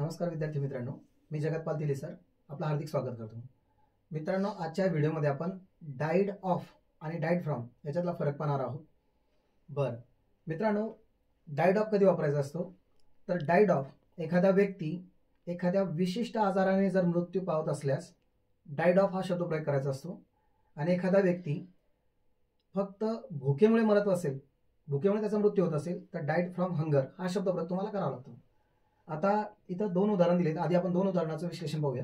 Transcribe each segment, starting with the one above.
नमस्कार विद्यार्थी मित्रांनो, मी जगतपाल तिले सर आपलं हार्दिक स्वागत करतो। मित्रांनो, आजच्या व्हिडिओमध्ये आपण डाईड ऑफ आणि डाईड फ्रॉम याच्यातला फरक पाहणार आहोत। बरं मित्रांनो, डाईड ऑफ कधी वापरायचा असतो तर डाईड ऑफ एखादा व्यक्ती एखाद्या विशिष्ट आजाराने जर मृत्यू पावत असल्यास डाईड ऑफ हा शब्द प्रयोग करायचा असतो। आणि एखादा व्यक्ती फक्त भुकेमुळे मरत असेल, भुकेमुळे त्याचा मृत्यू होत असेल तर डाईड फ्रॉम हंगर हा शब्द प्रयोग तुम्हाला करावा लागतो। आता इथं दोन उदाहरण दिलेत, आधी आपण दोन उदाहरणाचं विश्लेषण पाहूया।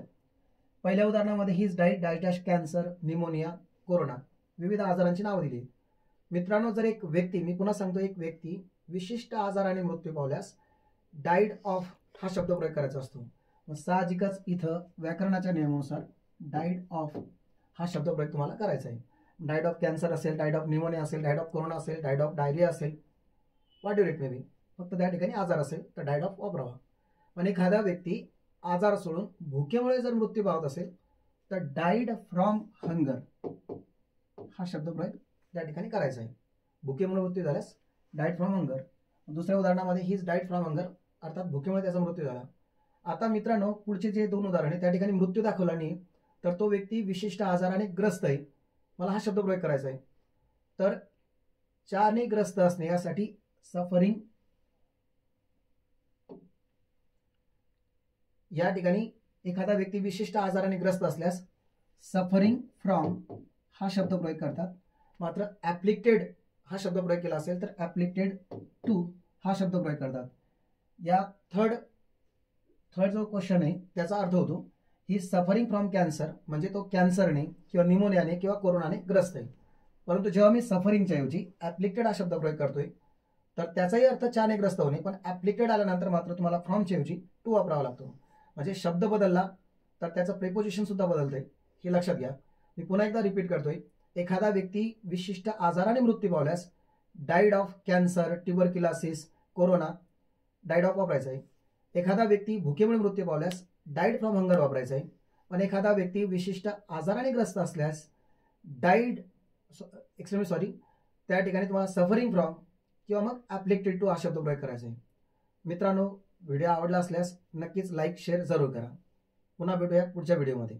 पहिल्या उदाहरणामध्ये ही died dash cancer, pneumonia, corona विविध आजारांची नावं दिली। मित्रांनो, जर एक व्यक्ती, मी पुन्हा सांगतो, एक व्यक्ती विशिष्ट आजाराने मृत्यू पावल्यास डाईड ऑफ हा शब्द प्रयोग करायचा असतो। मग साहजिकच इथं व्याकरणाच्या नियमानुसार डाईड ऑफ हा शब्द प्रयोग तुम्हाला करायचा आहे। डाईड ऑफ कॅन्सर असेल, डाईड ऑफ निमोनिया असेल, डाईड ऑफ कोरोना असेल, डाईड ऑफ डायरिया असेल, व्हॉट इट मे बी, फक्त त्या ठिकाणी आजार असेल तर डाईड ऑफ वापरावा। पण एखादा व्यक्ती आजार सोडून भुकेमुळे जर मृत्यू पावत असेल तर डाईड फ्रॉम हंगर हा शब्द प्रयोग त्या ठिकाणी करायचा आहे। भुकेमुळे मृत्यू झाल्यास डाईड फ्रॉम हंगर। दुसऱ्या उदाहरणामध्ये हीच डाईड फ्रॉम हंगर, अर्थात भुकेमुळे त्याचा मृत्यू झाला। आता मित्रांनो, पुढचे जे दोन उदाहरणे त्या ठिकाणी मृत्यू दाखवला नाही तर तो व्यक्ती विशिष्ट आजाराने ग्रस्त आहे, मला हा शब्द प्रयोग करायचा आहे। तर चारने ग्रस्त असणे यासाठी सफरिंग, या ठिकाणी एखादा व्यक्ती विशिष्ट आजाराने ग्रस्त असल्यास सफरिंग फ्रॉम हा शब्द प्रयोग करतात। मात्र ॲप्लिक्टेड हा शब्द प्रयोग केला असेल तर ॲप्लिक्टेड टू हा शब्द प्रयोग करतात। या थर्ड जो क्वेश्चन आहे त्याचा अर्थ होतो ही सफरिंग फ्रॉम कॅन्सर, म्हणजे तो कॅन्सरने किंवा निमोनियाने किंवा कोरोनाने ग्रस्त आहे। परंतु जेव्हा मी सफरिंगच्या ऐवजी ॲप्लिक्टेड हा शब्द प्रयोग करतोय तर त्याचाही अर्थ चाने ग्रस्त होणे, पण ॲप्लिक्टेड आल्यानंतर मात्र तुम्हाला फ्रॉमच्या ऐवजी टू वापरावा लागतो। म्हणजे शब्द बदलला तर त्याचं प्रिपोजिशन सुद्धा बदलतंय, हे लक्षात घ्या। मी पुन्हा एकदा रिपीट करतोय, एखादा व्यक्ती विशिष्ट आजाराने मृत्यू पावल्यास died of cancer, tuberculosis, corona died of वापरायचा आहे। एखादा व्यक्ती भुकेमुळे मृत्यू पावल्यास डाईड फ्रॉम हंगर वापरायचा आहे। पण एखादा व्यक्ती विशिष्ट आजाराने ग्रस्त असल्यास डाईड त्या ठिकाणी तुम्हाला सफरिंग फ्रॉम किंवा मग ॲप्लिक्टेड टू हा शब्द प्रयोग करायचा आहे। मित्रांनो, व्हिडिओ आवडला असल्यास नक्कीच लाईक शेअर जरूर करा। पुन्हा भेटूया पुढच्या व्हिडिओमध्ये।